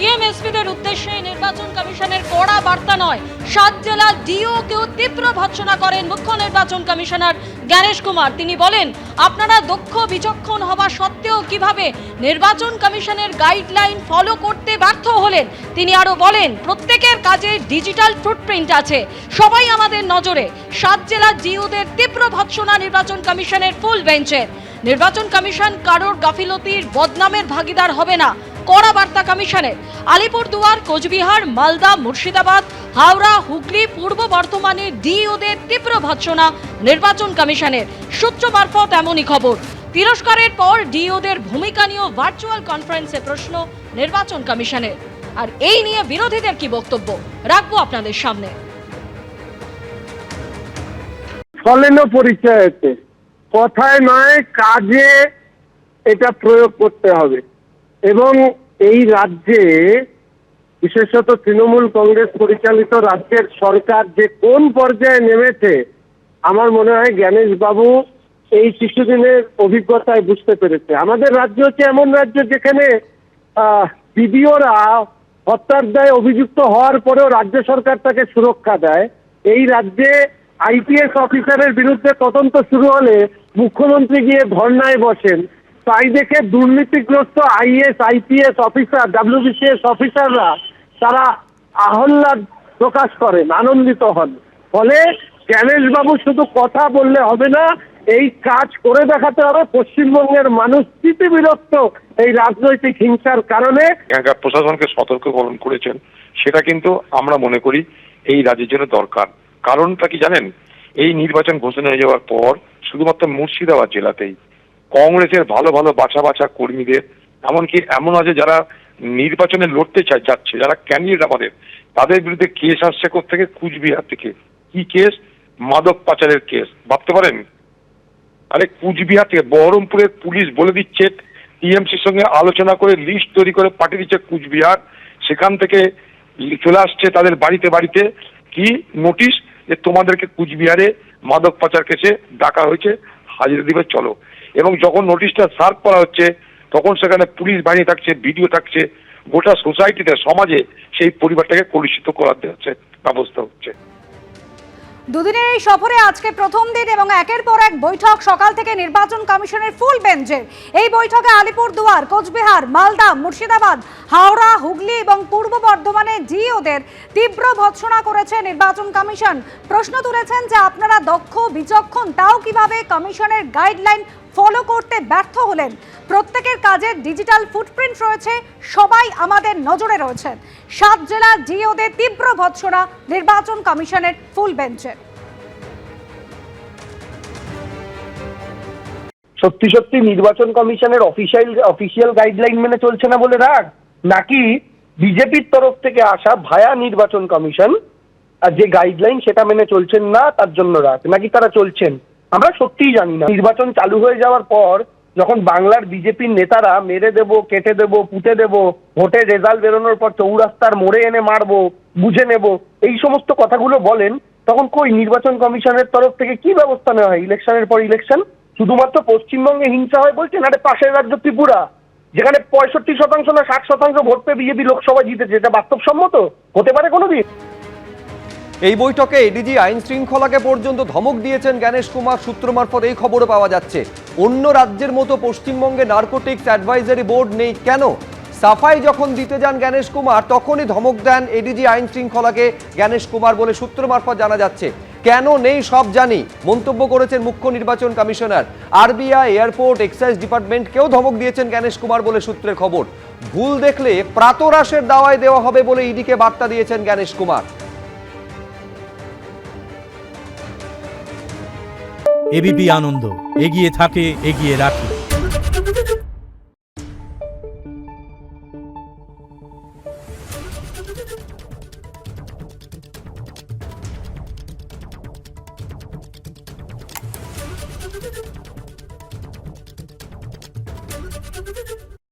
টিএমএসপিদের উদ্দেশ্যে নির্বাচন কমিশনের কড়া বার্তা নয়, 7 জেলা ডিওকেও তীব্র ভর্ৎসনা করেন মুখ্য নির্বাচন কমিশনার জ্ঞানেশ কুমার। তিনি বলেন, আপনারা দক্ষ বিচক্ষণ হওয়া সত্ত্বেও কিভাবে নির্বাচন কমিশনের গাইডলাইন ফলো করতে ব্যর্থ হলেন। তিনি আরো বলেন, প্রত্যেকের কাজে ডিজিটাল ফুটপ্রিন্ট আছে, সবাই আমাদের নজরে। 7 জেলার ডিওদের তীব্র ভর্ৎসনা নির্বাচন কমিশনের ফুল বেঞ্চের। নির্বাচন কমিশন কারোর গাফিলতির বদনামের ভাগিদার হবে না, কড়া বার্তা কমিশনের। আলিপুরদুয়ার, কোচবিহার, মালদা, মুর্শিদাবাদ, হাওড়া, হুগলি, পূর্ব বর্ধমানের ডিওদের তীব্র ভর্ৎসনা নির্বাচন কমিশনের। সূত্র মারফত এমনই খবর। তিরস্কারের পর ডিওদের ভূমিকা নিয়েও ভার্চুয়াল কনফারেন্সে প্রশ্ন নির্বাচন কমিশনের। আর এই নিয়ে বিরোধীদের কি বক্তব্য রাখবো আপনাদের সামনে। ফলেন পরিচয় আছে, কথায় নয় কাজে এটা প্রয়োগ করতে হবে। এবং এই রাজ্যে বিশেষত তৃণমূল কংগ্রেস পরিচালিত রাজ্যের সরকার যে কোন পর্যায়ে নেমেছে, আমার মনে হয় জ্ঞানেশ বাবু এই কিছুদিনের অভিজ্ঞতায় বুঝতে পেরেছে। আমাদের রাজ্য হচ্ছে এমন রাজ্য যেখানে বিডিওরা হত্যার দায়ে অভিযুক্ত হওয়ার পরেও রাজ্য সরকার তাকে সুরক্ষা দেয়। এই রাজ্যে আইপিএস অফিসারের বিরুদ্ধে তদন্ত শুরু হলে মুখ্যমন্ত্রী গিয়ে ধর্নায় বসেন। তাই দেখে দুর্নীতিগ্রস্ত আইএস আইপিএস অফিসার, ডাব্লিউবিসিএস অফিসাররা তারা আহ্লাদ প্রকাশ করেন, আনন্দিত হন। ফলে জ্ঞানেশবাবু শুধু কথা বললে হবে না, এই কাজ করে দেখাতে হবে। পশ্চিমবঙ্গের মানুষ স্থিতি বিরক্ত এই রাজনৈতিক হিংসার কারণে। এখানকার প্রশাসনকে সতর্ককরণ করেছেন, সেটা কিন্তু আমরা মনে করি এই রাজ্যের জন্য দরকার। কারণটা কি জানেন? এই নির্বাচন ঘোষণা হয়ে যাওয়ার পর শুধুমাত্র মুর্শিদাবাদ জেলাতেই কংগ্রেসের ভালো ভালো বাছা বাছা কর্মীদের, এমনকি এমন আছে যারা নির্বাচনে লড়তে যাচ্ছে, যারা ক্যান্ডিডেট আমাদের, তাদের বিরুদ্ধে কেস আসছে থেকে কুচবিহার থেকে। কি কেস? মাদক পাচারের কেস। ভাবতে পারেন? আরে কুচবিহার থেকে বহরমপুরের পুলিশ বলে দিচ্ছে, টিএমসির সঙ্গে আলোচনা করে লিস্ট তৈরি করে পাঠিয়ে দিচ্ছে কুচবিহার। সেখান থেকে চলে আসছে তাদের বাড়িতে বাড়িতে কি নোটিশ, যে তোমাদেরকে কুচবিহারে মাদক পাচার কেসে ডাকা হয়েছে, হাজিরা দিবে, চলো। এবং যখন নোটিশটা সার্ভ করা হচ্ছে তখন সেখানে পুলিশ বাহিনী থাকছে, ভিডিও থাকছে, গোটা সোসাইটিতে, সমাজে সেই পরিবারটাকে কলুষিত করার ব্যবস্থা হচ্ছে। দুদিনের এই সফরে আজকে প্রথম দিন এবং একের পর এক বৈঠক সকাল থেকে নির্বাচন কমিশনের ফুল বেঞ্চের। এই বৈঠকে আলিপুরদুয়ার, কোচবিহার, মালদা, মুর্শিদাবাদ, হাওড়া, হুগলি এবং পূর্ব বর্ধমানে ডিওদের তীব্র ভর্ৎসনা করেছে নির্বাচন কমিশন। প্রশ্ন তুলেছেন যে আপনারা দক্ষ বিচক্ষণ, তাও কিভাবে কমিশনের গাইডলাইন ফলো করতে ব্যর্থ হলেন। প্রত্যেকের কাজে ডিজিটাল ফুটপ্রিন্ট রয়েছে, সবাই আমাদের নজরে রয়েছেন। 7 জেলার ডিওদের তীব্র ভর্ৎসনা নির্বাচন কমিশনের ফুল বেঞ্চের। সত্যি সত্যি নির্বাচন কমিশনের অফিসিয়াল গাইডলাইন মেনে চলছে না বলে রাগ, নাকি বিজেপির তরফ থেকে আসা ভায়া নির্বাচন কমিশন আর যে গাইডলাইন সেটা মেনে চলছেন না তার জন্য রাগ, নাকি তারা চলছেন? আমরা সত্যিই জানি না। নির্বাচন চালু হয়ে যাওয়ার পর যখন বাংলার বিজেপির নেতারা মেরে দেব, কেটে দেব, পুঁতে দেব, ভোটের রেজাল্ট বেরোনোর পর চৌরাস্তার মোড়ে এনে মারবো, বুঝে নেব, এই সমস্ত কথাগুলো বলেন, তখন কই নির্বাচন কমিশনের তরফ থেকে কি ব্যবস্থা নেওয়া হয়? ইলেকশনের পর ইলেকশন শুধুমাত্র পশ্চিমবঙ্গে হিংসা হয় বলছেন, আরে পাশের রাজ্য ত্রিপুরা, যেখানে 65% না 60% ভোট পেয়ে বিজেপি লোকসভা জিতেছে, এটা বাস্তবসম্মত হতে পারে কোনোদিন? এই বৈঠকে এডিজি আইন শৃঙ্খলাকে পর্যন্ত ধমক দিয়েছেন জ্ঞানেশ কুমার। সূত্র মারফত এই খবরও পাওয়া যাচ্ছে। অন্য রাজ্যের মতো পশ্চিমবঙ্গে নার্কোটিক্স অ্যাডভাইজারি বোর্ড নেই কেন? সাফাই যখন দিতে যান জ্ঞানেশ কুমার, তখনই ধমক দেন এডিজি আইন শৃঙ্খলাকে জ্ঞানেশ কুমার বলে সূত্র মারফত জানা যাচ্ছে। কেন নেই সব জানি মন্তব্য করেছেন মুখ্য নির্বাচন কমিশনার। আরবিআই, এয়ারপোর্ট, এক্সাইজ ডিপার্টমেন্টকেও ধমক দিয়েছেন জ্ঞানেশ কুমার বলে সূত্রের খবর। ভুল দেখলে প্রাতরাশের দাওয়ায় দেওয়া হবে বলে ইডিকে বার্তা দিয়েছেন জ্ঞানেশ কুমার। এবিপি আনন্দ, এগিয়ে থাকে, এগিয়ে রাখে। Thank you.